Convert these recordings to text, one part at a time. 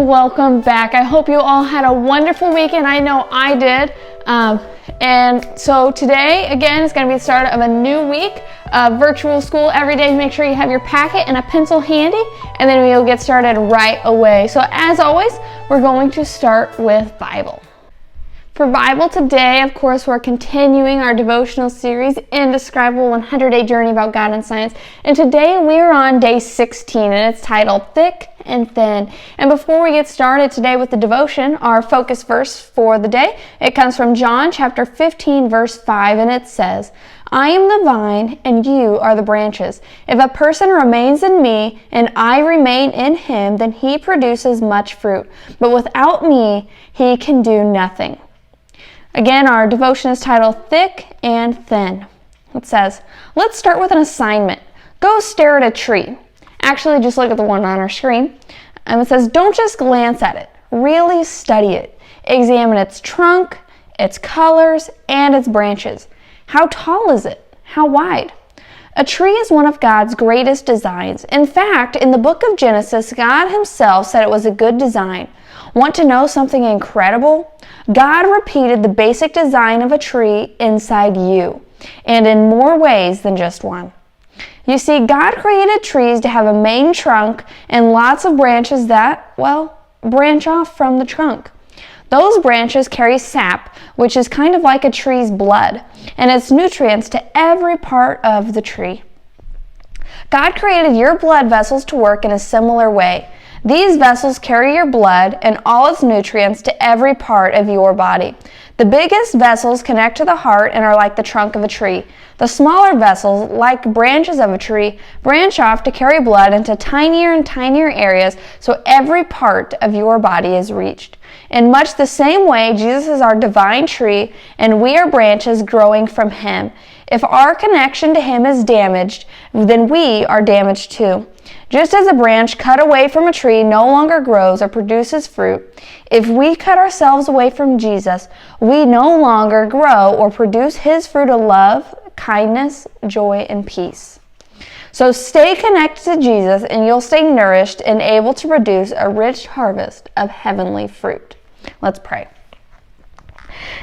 welcome back. I hope you all had a wonderful weekend. I know I did. And so today, again, is going to be the start of a new week of virtual school every day. Make sure you have your packet and a pencil handy, and then we'll get started right away. So as always, we're going to start with Bible. For Bible today, of course, we're continuing our devotional series, Indescribable 100-Day Journey About God and Science. And today we're on day 16, and it's titled Thick and Thin. And before we get started today with the devotion, our focus verse for the day, it comes from John chapter 15, verse 5, and it says, I am the vine, and you are the branches. If a person remains in me, and I remain in him, then he produces much fruit. But without me, he can do nothing. Again, our devotion is titled Thick and Thin. It says, let's start with an assignment. Go stare at a tree. Actually, just look at the one on our screen. And it says, don't just glance at it. Really study it. Examine its trunk, its colors, and its branches. How tall is it? How wide? A tree is one of God's greatest designs. In fact, in the book of Genesis, God himself said it was a good design. Want to know something incredible? God repeated the basic design of a tree inside you, and in more ways than just one. You see, God created trees to have a main trunk and lots of branches that, branch off from the trunk. Those branches carry sap, which is kind of like a tree's blood, and it's nutrients to every part of the tree. God created your blood vessels to work in a similar way. These vessels carry your blood and all its nutrients to every part of your body. The biggest vessels connect to the heart and are like the trunk of a tree. The smaller vessels, like branches of a tree, branch off to carry blood into tinier and tinier areas so every part of your body is reached. In much the same way, Jesus is our divine tree and we are branches growing from him. If our connection to him is damaged, then we are damaged too. Just as a branch cut away from a tree no longer grows or produces fruit, if we cut ourselves away from Jesus, we no longer grow or produce his fruit of love, kindness, joy, and peace. So stay connected to Jesus and you'll stay nourished and able to produce a rich harvest of heavenly fruit. Let's pray.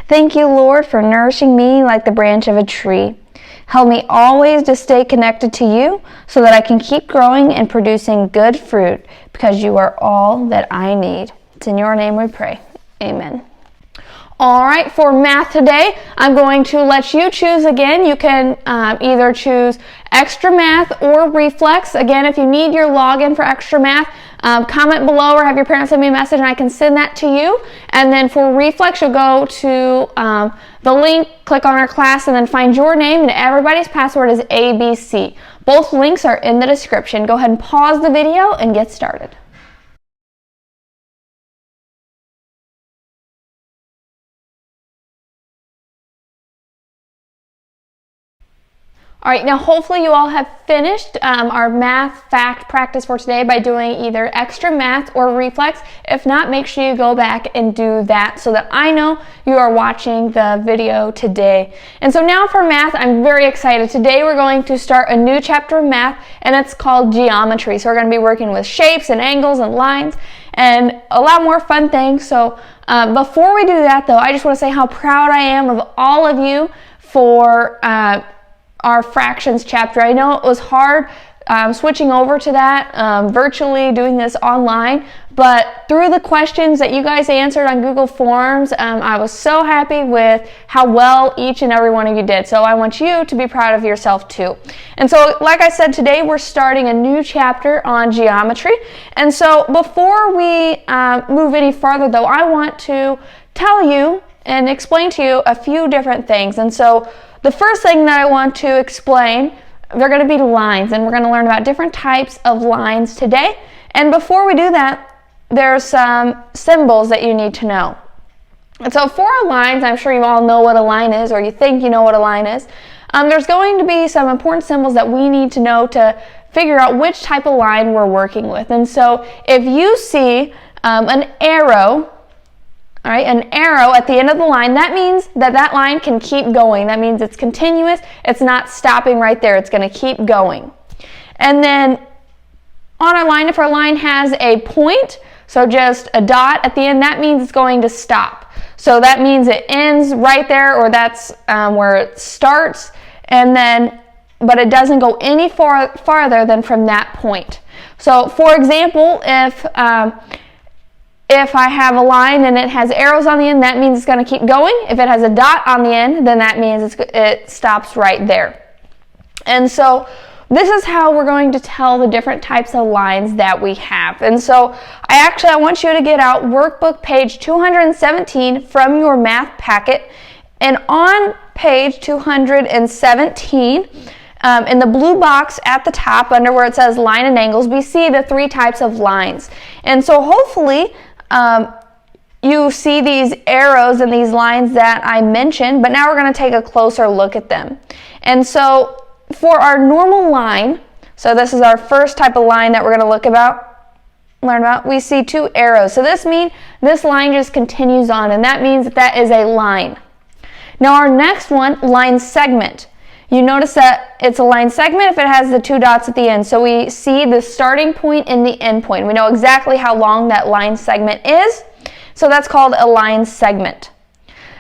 Thank you, Lord, for nourishing me like the branch of a tree. Help me always to stay connected to you so that I can keep growing and producing good fruit because you are all that I need. It's in your name we pray. Amen. All right, for math today, I'm going to let you choose again. You can either choose extra math or reflex. Again, if you need your login for extra math, comment below or have your parents send me a message and I can send that to you. And then for reflex, you'll go to the link, click on our class, and then find your name, and everybody's password is ABC. Both links are in the description. Go ahead and pause the video and get started. All right, now hopefully you all have finished our math fact practice for today by doing either extra math or reflex. If not, make sure you go back and do that so that I know you are watching the video today. And so now for math, I'm very excited. Today we're going to start a new chapter of math, and it's called geometry. So we're going to be working with shapes and angles and lines and a lot more fun things. So before we do that though, I just want to say how proud I am of all of you for our fractions chapter. I know it was hard switching over to that virtually, doing this online, but through the questions that you guys answered on Google Forms, I was so happy with how well each and every one of you did. So I want you to be proud of yourself too. And so, like I said, today we're starting a new chapter on geometry. And so before we move any farther though, I want to tell you and explain to you a few different things. And so the first thing that I want to explain, they're going to be lines, and we're going to learn about different types of lines today. And before we do that, there's some symbols that you need to know. And so for our lines, I'm sure you all know what a line is, or you think you know what a line is. There's going to be some important symbols that we need to know to figure out which type of line we're working with. And so if you see an arrow, all right, an arrow at the end of the line, that means that that line can keep going. That means it's continuous. It's not stopping right there. It's going to keep going. And then on our line, if our line has a point, So just a dot at the end, that means it's going to stop. So that means it ends right there, or that's where it starts, and then, but it doesn't go any farther than from that point. So for example, if I have a line and it has arrows on the end, that means it's going to keep going. If it has a dot on the end, then that means it stops right there. And so this is how we're going to tell the different types of lines that we have. And so I want you to get out workbook page 217 from your math packet. And on page 217, in the blue box at the top under where it says line and angles, we see the three types of lines. And so hopefully you see these arrows and these lines that I mentioned, but now we're going to take a closer look at them. And so for our normal line, so this is our first type of line that we're going to learn about, we see two arrows. So this means this line just continues on, and that means that is a line. Now our next one, line segment. You notice that it's a line segment if it has the two dots at the end. So we see the starting point and the end point. We know exactly how long that line segment is. So that's called a line segment.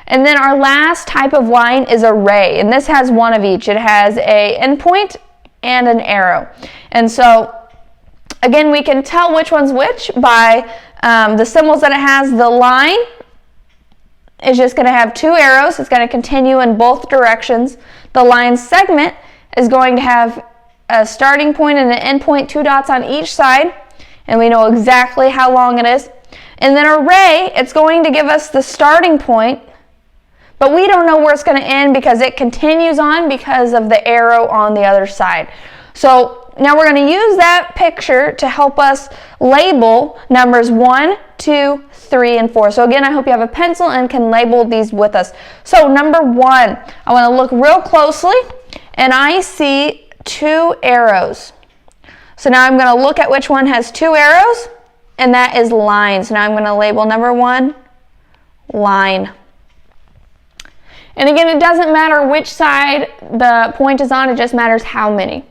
And then our last type of line is a ray, and this has one of each. It has a endpoint and an arrow. And so again, we can tell which one's which by the symbols that it has. The line is just going to have two arrows. It's going to continue in both directions. The line segment is going to have a starting point and an end point, two dots on each side, and we know exactly how long it is. And then a ray, it's going to give us the starting point, but we don't know where it's going to end because it continues on because of the arrow on the other side. So now we're going to use that picture to help us label numbers 1, 2, 3, and 4. So again, I hope you have a pencil and can label these with us. So number 1, I want to look real closely, and I see two arrows. So now I'm going to look at which one has two arrows, and that is line. So now I'm going to label number 1, line. And again, it doesn't matter which side the point is on, it just matters how many.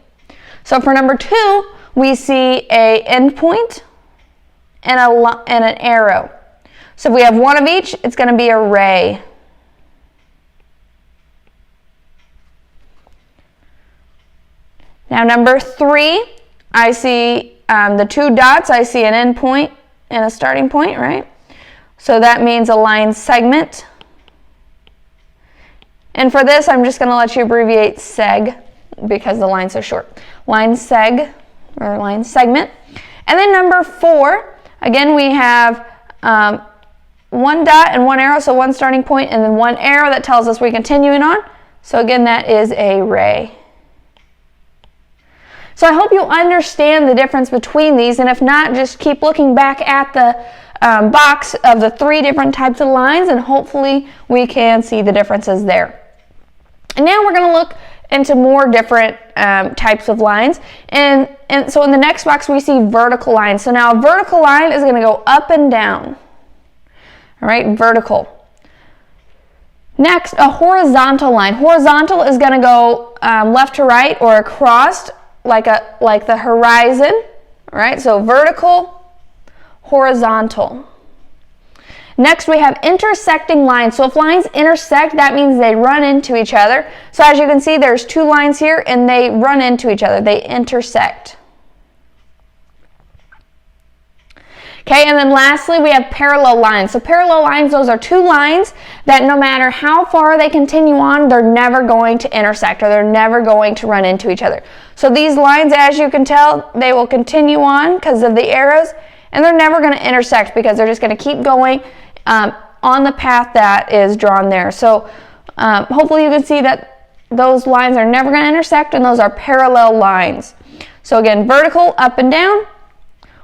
So for number 2, we see a end point and an arrow. So if we have one of each, it's going to be a ray. Now number 3, I see the two dots. I see an end point and a starting point, right? So that means a line segment. And for this, I'm just going to let you abbreviate seg because the line's so short. Line seg, or line segment. And then number 4, again, we have one dot and one arrow, so one starting point, and then one arrow that tells us we're continuing on. So again, that is a ray. So I hope you understand the difference between these, and if not, just keep looking back at the box of the 3 different types of lines, and hopefully we can see the differences there. And now we're going to look into more different types of lines. And so in the next box, we see vertical lines. So now a vertical line is going to go up and down. All right, vertical. Next, a horizontal line. Horizontal is going to go left to right or across like the horizon. All right, so vertical, horizontal. Next, we have intersecting lines. So if lines intersect, that means they run into each other. So as you can see, there's 2 lines here, and they run into each other. They intersect. Okay, and then lastly, we have parallel lines. So parallel lines, those are 2 lines that no matter how far they continue on, they're never going to intersect, or they're never going to run into each other. So these lines, as you can tell, they will continue on because of the arrows, and they're never going to intersect because they're just going to keep going on the path that is drawn there. So hopefully you can see that those lines are never going to intersect, and those are parallel lines. So again, vertical, up and down,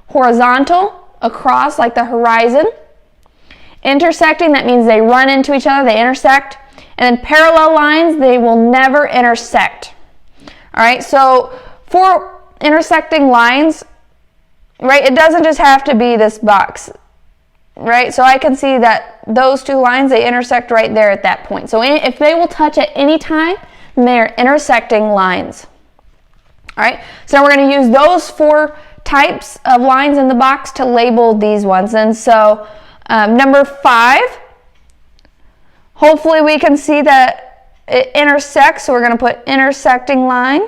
horizontal, across like the horizon, intersecting, that means they run into each other, they intersect, and then parallel lines, they will never intersect. All right, so for intersecting lines, right, it doesn't just have to be this box, right? So I can see that those 2 lines, they intersect right there at that point. So if they will touch at any time, then they're intersecting lines. All right, so we're going to use those 4 types of lines in the box to label these ones. And so number 5, hopefully we can see that it intersects, so we're going to put intersecting line.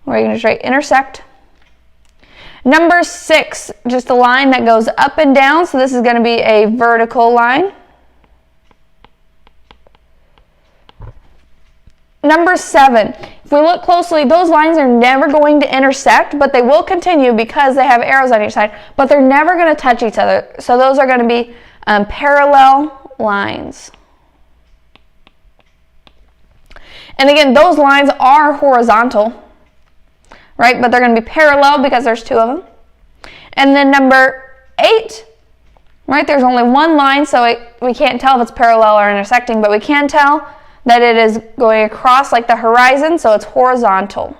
We're going to just write intersect. Number 6, just a line that goes up and down, so this is going to be a vertical line. Number 7, if we look closely, those lines are never going to intersect, but they will continue because they have arrows on each side, but they're never going to touch each other. So those are going to be parallel lines. And again, those lines are horizontal, right? But they're going to be parallel because there's 2 of them. And then number 8, right? There's only one line, so we can't tell if it's parallel or intersecting, but we can tell that it is going across like the horizon, so it's horizontal.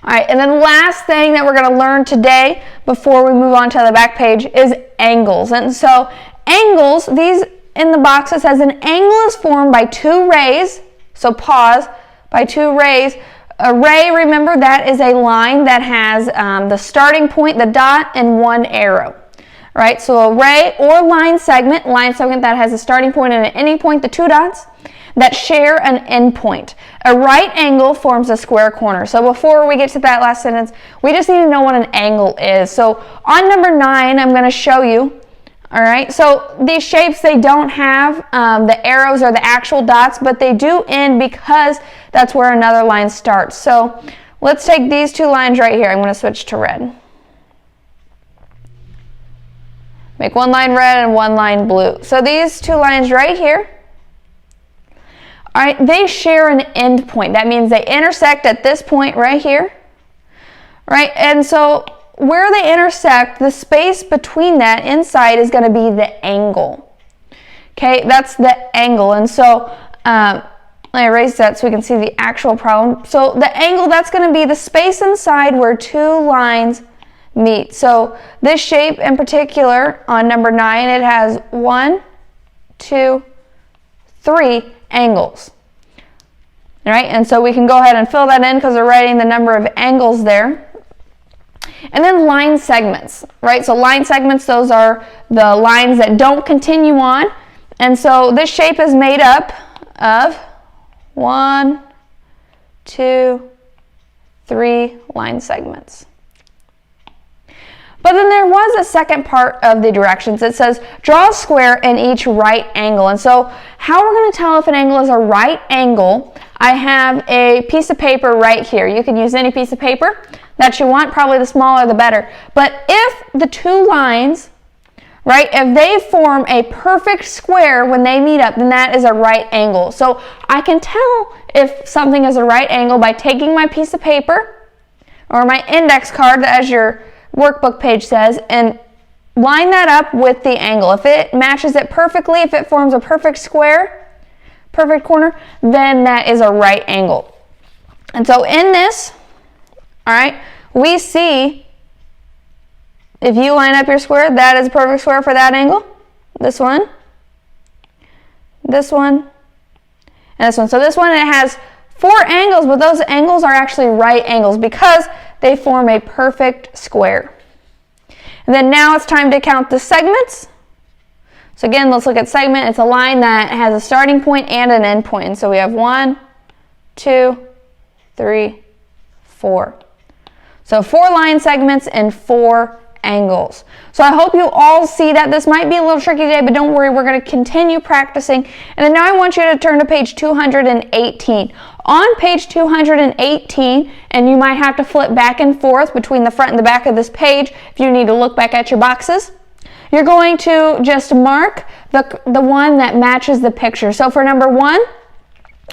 All right, and then last thing that we're going to learn today before we move on to the back page is angles. And so angles, these in the box, it says an angle is formed by 2 rays, so pause, by 2 rays. A ray, remember, that is a line that has the starting point, the dot, and 1 arrow. Right, so a ray or line segment that has a starting point and an ending point, the 2 dots, that share an end point. A right angle forms a square corner. So before we get to that last sentence, we just need to know what an angle is. So on number 9, I'm going to show you. All right, so these shapes, they don't have the arrows or the actual dots, but they do end because that's where another line starts. So let's take these 2 lines right here. I'm going to switch to red. Make 1 line red and 1 line blue. So these 2 lines right here, all right, they share an end point. That means they intersect at this point right here, right? And so where they intersect, the space between that inside is going to be the angle. Okay, that's the angle. And so let me erase that so we can see the actual problem. So the angle, that's going to be the space inside where 2 lines meet. So this shape in particular on number 9, it has 1, 2, 3 angles. All right, and so we can go ahead and fill that in because we're writing the number of angles there. And then line segments, right? So line segments, those are the lines that don't continue on. And so this shape is made up of 1, 2, 3 line segments. But then there was a second part of the directions. It says, draw a square in each right angle. And so how we're going to tell if an angle is a right angle, I have a piece of paper right here. You can use any piece of paper that you want, probably the smaller the better. But if the 2 lines, right, if they form a perfect square when they meet up, then that is a right angle. So I can tell if something is a right angle by taking my piece of paper or my index card, as your workbook page says, and line that up with the angle. If it matches it perfectly, if it forms a perfect square, perfect corner, then that is a right angle. And so in this, all right, we see if you line up your square, that is a perfect square for that angle. This one, and this one. So this one, it has 4 angles, but those angles are actually right angles because they form a perfect square. And then now it's time to count the segments. So again, let's look at segment. It's a line that has a starting point and an end point. And so we have 1, 2, 3, 4. So 4 line segments and 4 angles. So I hope you all see that. This might be a little tricky today, but don't worry, we're going to continue practicing. And then now I want you to turn to page 218. On page 218, and you might have to flip back and forth between the front and the back of this page if you need to look back at your boxes, you're going to just mark the one that matches the picture. So for number 1,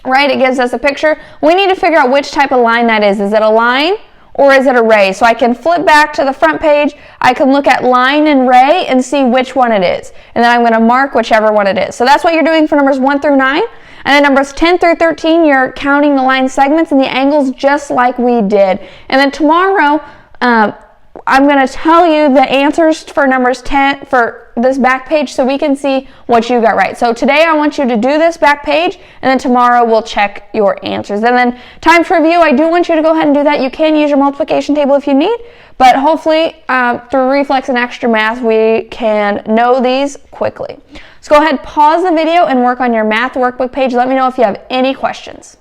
right, it gives us a picture. We need to figure out which type of line that is. Is it a line or is it a ray? So I can flip back to the front page, I can look at line and ray and see which one it is. And then I'm going to mark whichever one it is. So that's what you're doing for numbers 1 through 9. And then numbers 10 through 13, you're counting the line segments and the angles just like we did. And then tomorrow, I I'm going to tell you the answers for numbers 10 for this back page so we can see what you got right. So today I want you to do this back page, and then tomorrow we'll check your answers. And then time to review, I do want you to go ahead and do that. You can use your multiplication table if you need, but hopefully through reflex and extra math we can know these quickly. So go ahead, pause the video and work on your math workbook page. Let me know if you have any questions.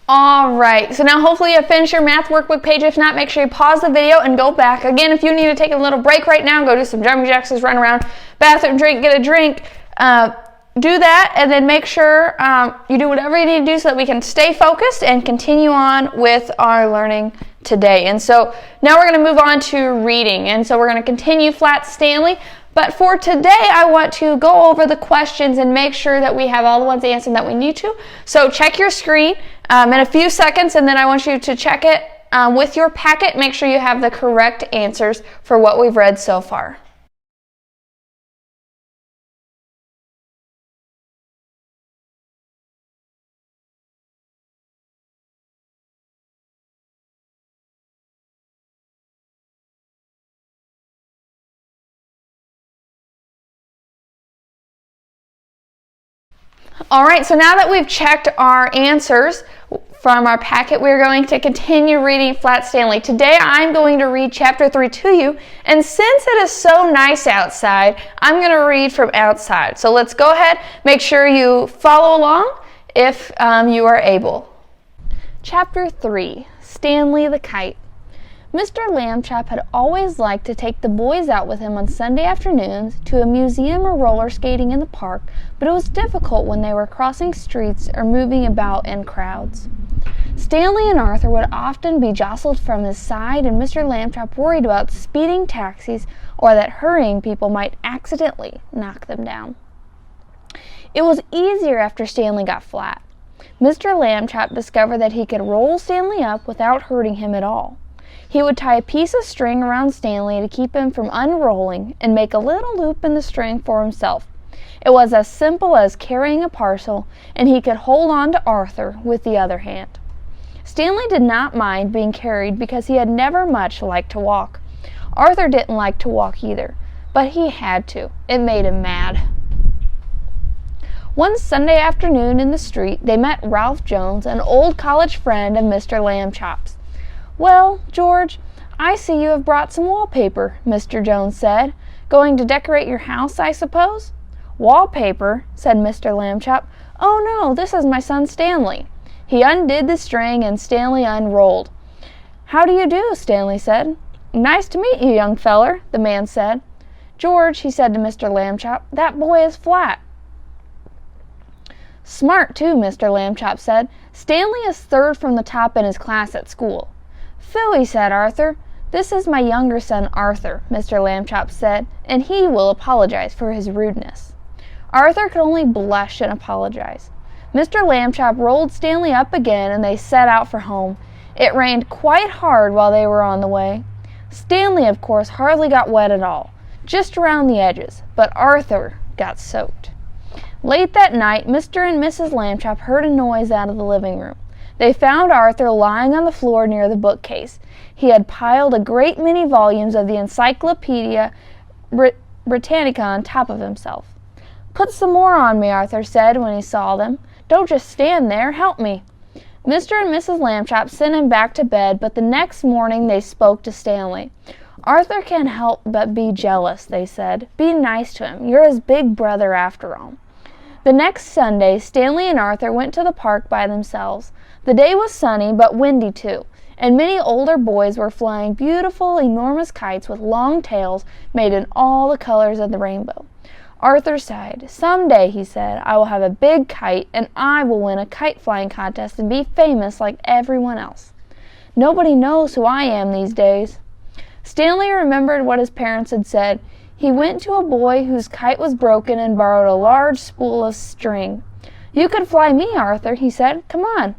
All right, so now hopefully you have finished your math workbook page. If not, make sure you pause the video and go back. Again, if you need to take a little break right now, go do some jumping jacks, run around, bathroom, drink, get a drink, do that, and then make sure you do whatever you need to do so that we can stay focused and continue on with our learning today. And so now we're going to move on to reading, and so we're going to continue Flat Stanley. But for today, I want to go over the questions and make sure that we have all the ones answered that we need to. So check your screen in a few seconds, and then I want you to check it with your packet. Make sure you have the correct answers for what we've read so far. All right, so now that we've checked our answers from our packet, we're going to continue reading Flat Stanley. Today, I'm going to read Chapter 3 to you, and since it is so nice outside, I'm going to read from outside. So let's go ahead, make sure you follow along if you are able. Chapter 3, Stanley the Kite. Mr. Lambchop had always liked to take the boys out with him on Sunday afternoons to a museum or roller skating in the park, but it was difficult when they were crossing streets or moving about in crowds. Stanley and Arthur would often be jostled from his side, and Mr. Lambchop worried about speeding taxis or that hurrying people might accidentally knock them down. It was easier after Stanley got flat. Mr. Lambchop discovered that he could roll Stanley up without hurting him at all. He would tie a piece of string around Stanley to keep him from unrolling and make a little loop in the string for himself. It was as simple as carrying a parcel, and he could hold on to Arthur with the other hand. Stanley did not mind being carried because he had never much liked to walk. Arthur didn't like to walk either, but he had to. It made him mad. One Sunday afternoon in the street, they met Ralph Jones, an old college friend of Mr. Lambchop's. "Well, George, I see you have brought some wallpaper," Mr. Jones said. "Going to decorate your house, I suppose?" "Wallpaper?" said Mr. Lambchop. "Oh, no, this is my son Stanley." He undid the string and Stanley unrolled. "How do you do?" Stanley said. "Nice to meet you, young feller," the man said. "George," he said to Mr. Lambchop, "that boy is flat." "Smart, too," Mr. Lambchop said. "Stanley is third from the top in his class at school." "Phooey," said Arthur. "This is my younger son, Arthur," Mr. Lambchop said, "and he will apologize for his rudeness." Arthur could only blush and apologize. Mr. Lambchop rolled Stanley up again, and they set out for home. It rained quite hard while they were on the way. Stanley, of course, hardly got wet at all, just around the edges, but Arthur got soaked. Late that night, Mr. and Mrs. Lambchop heard a noise out of the living room. They found Arthur lying on the floor near the bookcase. He had piled a great many volumes of the Encyclopedia Britannica on top of himself. "Put some more on me," Arthur said when he saw them. "Don't just stand there. Help me." Mr. and Mrs. Lambchop sent him back to bed, but the next morning they spoke to Stanley. "Arthur can't help but be jealous," they said. "Be nice to him. You're his big brother after all." The next Sunday, Stanley and Arthur went to the park by themselves. The day was sunny, but windy too, and many older boys were flying beautiful, enormous kites with long tails made in all the colors of the rainbow. Arthur sighed. "Some day," he said, "I will have a big kite, and I will win a kite-flying contest and be famous like everyone else. Nobody knows who I am these days." Stanley remembered what his parents had said. He went to a boy whose kite was broken and borrowed a large spool of string. "You could fly me, Arthur," he said. "Come on."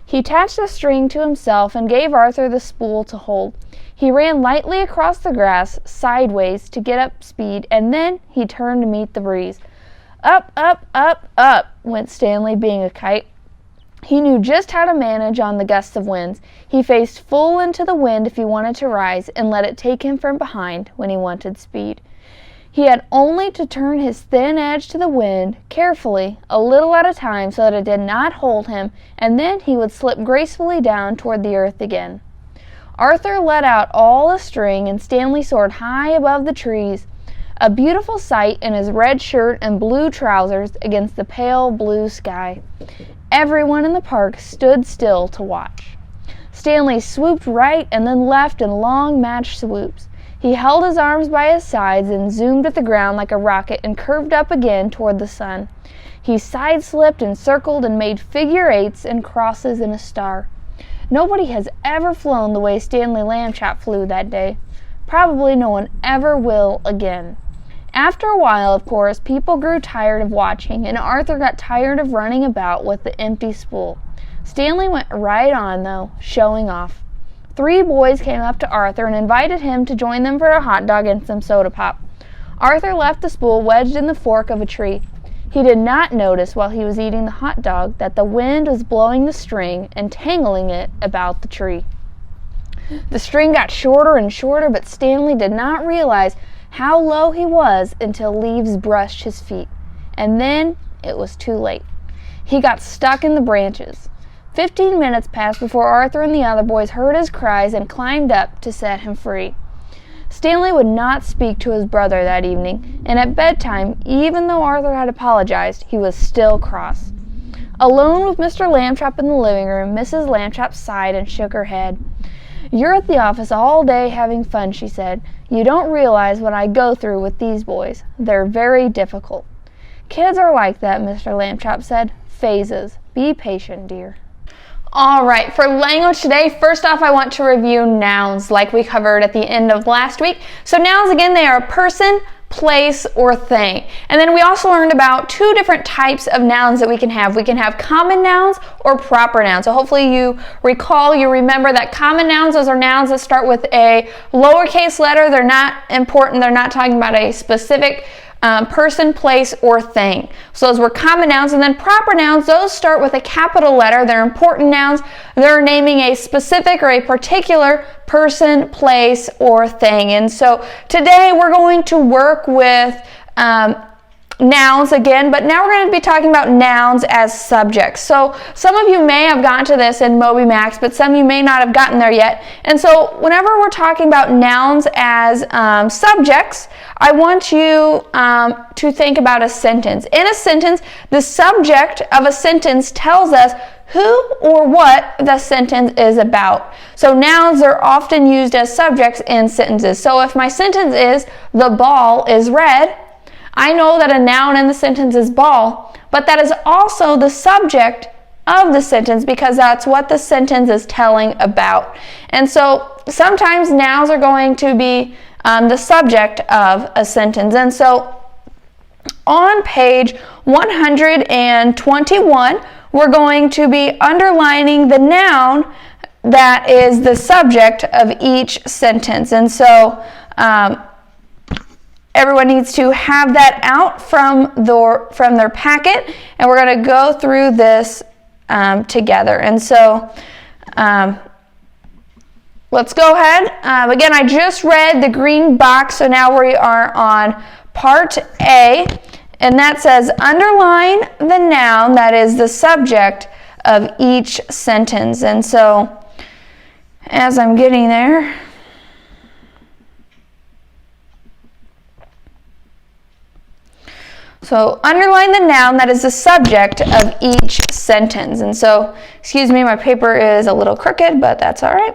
He attached the string to himself and gave Arthur the spool to hold. He ran lightly across the grass, sideways, to get up speed, and then he turned to meet the breeze. Up, up, up, up, went Stanley, being a kite. He knew just how to manage on the gusts of winds. He faced full into the wind if he wanted to rise, and let it take him from behind when he wanted speed. He had only to turn his thin edge to the wind, carefully, a little at a time, so that it did not hold him, and then he would slip gracefully down toward the earth again. Arthur let out all the string, and Stanley soared high above the trees, a beautiful sight in his red shirt and blue trousers against the pale blue sky. Everyone in the park stood still to watch. Stanley swooped right and then left in long matched swoops. He held his arms by his sides and zoomed at the ground like a rocket and curved up again toward the sun. He side-slipped and circled and made figure eights and crosses in a star. Nobody has ever flown the way Stanley Lambchop flew that day. Probably no one ever will again. After a while, of course, people grew tired of watching, and Arthur got tired of running about with the empty spool. Stanley went right on, though, showing off. 3 boys came up to Arthur and invited him to join them for a hot dog and some soda pop. Arthur left the spool wedged in the fork of a tree. He did not notice while he was eating the hot dog that the wind was blowing the string and tangling it about the tree. The string got shorter and shorter, but Stanley did not realize how low he was until leaves brushed his feet. And then it was too late. He got stuck in the branches. 15 minutes passed before Arthur and the other boys heard his cries and climbed up to set him free. Stanley would not speak to his brother that evening, and at bedtime, even though Arthur had apologized, he was still cross. Alone with Mr. Lambchop in the living room, Mrs. Lambchop sighed and shook her head. "You're at the office all day having fun," she said. "You don't realize what I go through with these boys. They're very difficult." "Kids are like that," Mr. Lambchop said. "Phases. Be patient, dear." All right, for language today, first off, I want to review nouns like we covered at the end of last week. So nouns, again, they are a person, place, or thing. And then we also learned about 2 different types of nouns that we can have. We can have common nouns or proper nouns. So hopefully you remember that common nouns, those are nouns that start with a lowercase letter. They're not important. They're not talking about a specific person, place, or thing. So those were common nouns. And then proper nouns, those start with a capital letter. They're important nouns. They're naming a specific or a particular person, place, or thing. And so today we're going to work with nouns again, but now we're going to be talking about nouns as subjects. So some of you may have gotten to this in MobyMax, but some of you may not have gotten there yet. And so whenever we're talking about nouns as subjects, I want you to think about a sentence. In a sentence, the subject of a sentence tells us who or what the sentence is about. So nouns are often used as subjects in sentences. So if my sentence is, "The ball is red," I know that a noun in the sentence is ball, but that is also the subject of the sentence because that's what the sentence is telling about. And so sometimes nouns are going to be the subject of a sentence. And so on page 121, we're going to be underlining the noun that is the subject of each sentence. And so everyone needs to have that out from their packet, and we're going to go through this together. And so let's go ahead. Again, I just read the green box, so now we are on part A, and that says underline the noun that is the subject of each sentence. And so as I'm getting there, so underline the noun that is the subject of each sentence. And so, excuse me, my paper is a little crooked, but that's all right.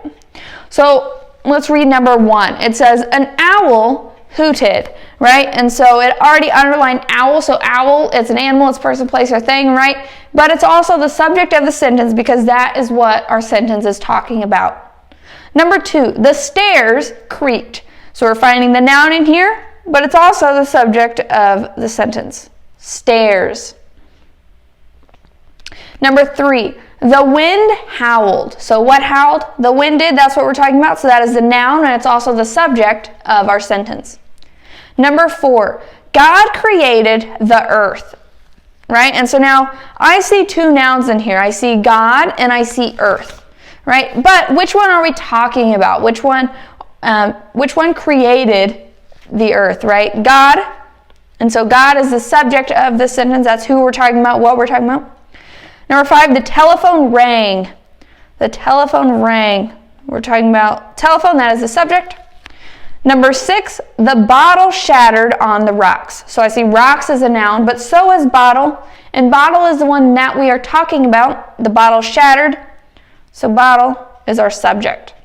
So let's read number 1. It says, "An owl hooted," right? And so it already underlined owl. So owl, it's an animal, it's person, place, or thing, right? But it's also the subject of the sentence because that is what our sentence is talking about. Number 2, the stairs creaked. So we're finding the noun in here, but it's also the subject of the sentence. Stairs. Number 3, the wind howled. So what howled? The wind did. That's what we're talking about. So that is the noun, and it's also the subject of our sentence. Number 4, God created the earth. right? And so now I see two nouns in here. I see God and I see earth, right? But which one are we talking about? Which one created the earth, right? God. And so God is the subject of the sentence. That's who we're talking about, what we're talking about. Number 5, the telephone rang. The telephone rang. We're talking about telephone, that is the subject. Number 6, the bottle shattered on the rocks. So I see rocks as a noun, but so is bottle. And bottle is the one that we are talking about. The bottle shattered. So bottle is our subject.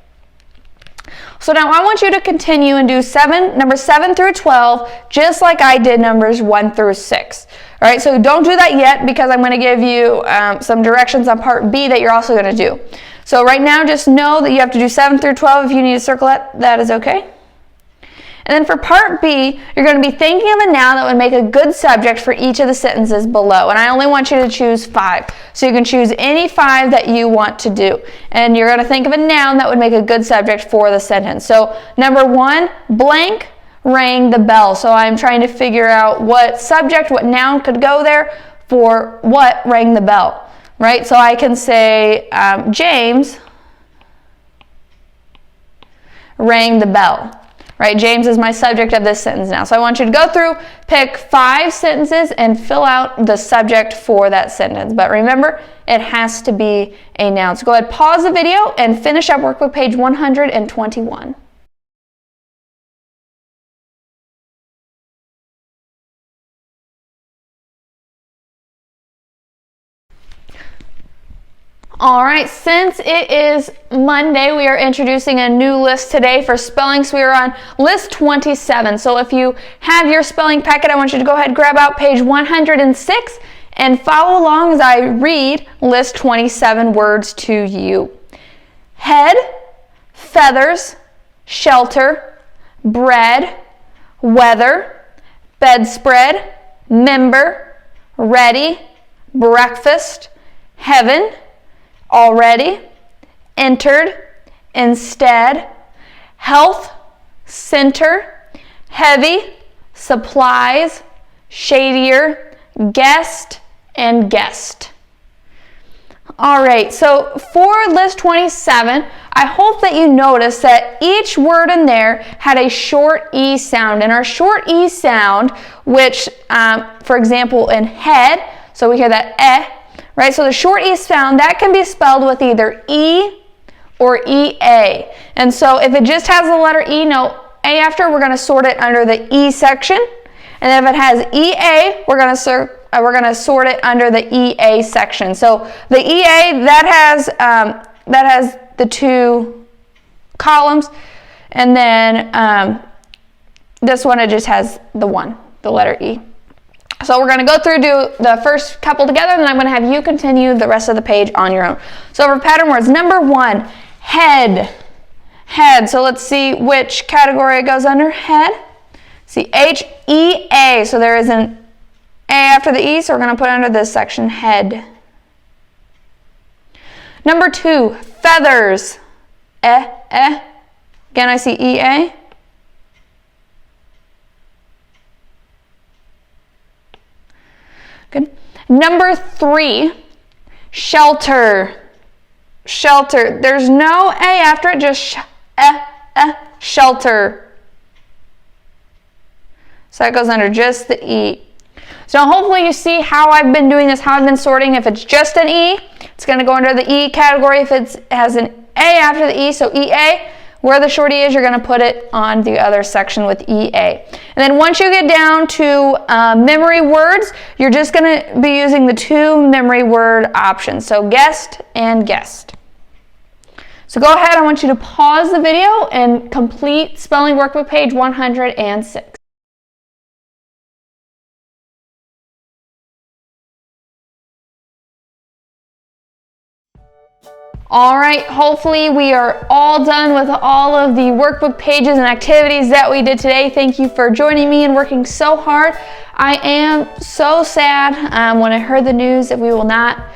So now I want you to continue and do numbers 7 through 12, just like I did numbers 1 through 6. All right, so don't do that yet because I'm going to give you some directions on part B that you're also going to do. So right now, just know that you have to do 7 through 12. If you need to circle that is okay. And then for part B, you're going to be thinking of a noun that would make a good subject for each of the sentences below. And I only want you to choose 5. So you can choose any 5 that you want to do. And you're going to think of a noun that would make a good subject for the sentence. So number 1, blank rang the bell. So I'm trying to figure out what subject, what noun could go there for what rang the bell, right? So I can say James rang the bell. Right, James is my subject of this sentence now. So I want you to go through, pick 5 sentences, and fill out the subject for that sentence. But remember, it has to be a noun. So go ahead, pause the video, and finish up workbook page 121. All right, since it is Monday, we are introducing a new list today for spelling. So we are on list 27. So if you have your spelling packet, I want you to go ahead and grab out page 106 and follow along as I read list 27 words to you. Head, feathers, shelter, bread, weather, bedspread, member, ready, breakfast, heaven, already, entered, instead, health, center, heavy, supplies, shadier, guest, and guest. All right, so for list 27, I hope that you notice that each word in there had a short E sound. And our short E sound, which, for example, in head, so we hear that eh, right? So the short E sound, that can be spelled with either E or EA. And so if it just has the letter E, no A after, we're going to sort it under the E section. And then if it has EA, we're going to sort it under the EA section. So the EA, that has the 2 columns. And then this one, it just has the letter E. So we're going to go through, do the first couple together, and then I'm going to have you continue the rest of the page on your own. So for pattern words, number 1, head. Head. So let's see which category it goes under. Head. See, H-E-A. So there is an A after the E, so we're going to put under this section, head. Number 2, feathers. Again, I see E-A. Good. Number 3, shelter. Shelter. There's no A after it, just shelter. So that goes under just the E. So hopefully you see how I've been doing this, how I've been sorting. If it's just an E, it's going to go under the E category. If it has an A after the E, so EA, where the short E is, you're going to put it on the other section with EA. And then once you get down to memory words, you're just going to be using the 2 memory word options. So guest and guest. So go ahead, I want you to pause the video and complete spelling workbook page 106. All right, hopefully we are all done with all of the workbook pages and activities that we did today. Thank you for joining me and working so hard. I am so sad when I heard the news that we will not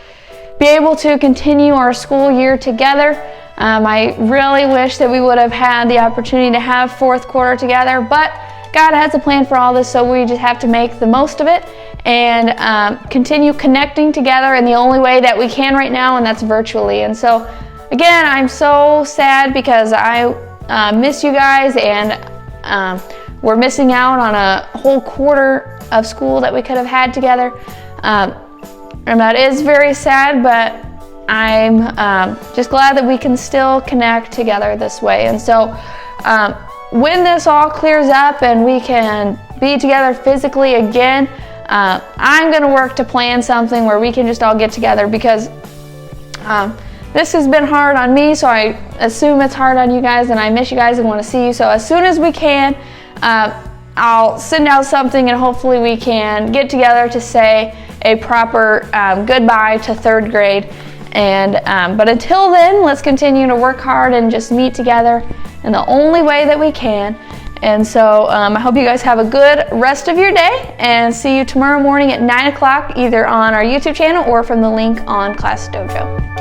be able to continue our school year together. I really wish that we would have had the opportunity to have 4th quarter together, but God has a plan for all this, so we just have to make the most of it and continue connecting together in the only way that we can right now, and that's virtually. And so again, I'm so sad because I miss you guys, and we're missing out on a whole quarter of school that we could have had together. And that is very sad, but I'm just glad that we can still connect together this way. And so when this all clears up and we can be together physically again, I'm going to work to plan something where we can just all get together, because this has been hard on me, so I assume it's hard on you guys, and I miss you guys and want to see you. So as soon as we can, I'll send out something, and hopefully we can get together to say a proper goodbye to 3rd grade. And but until then, let's continue to work hard and just meet together in the only way that we can. And so I hope you guys have a good rest of your day, and see you tomorrow morning at 9 o'clock, either on our YouTube channel or from the link on Class Dojo.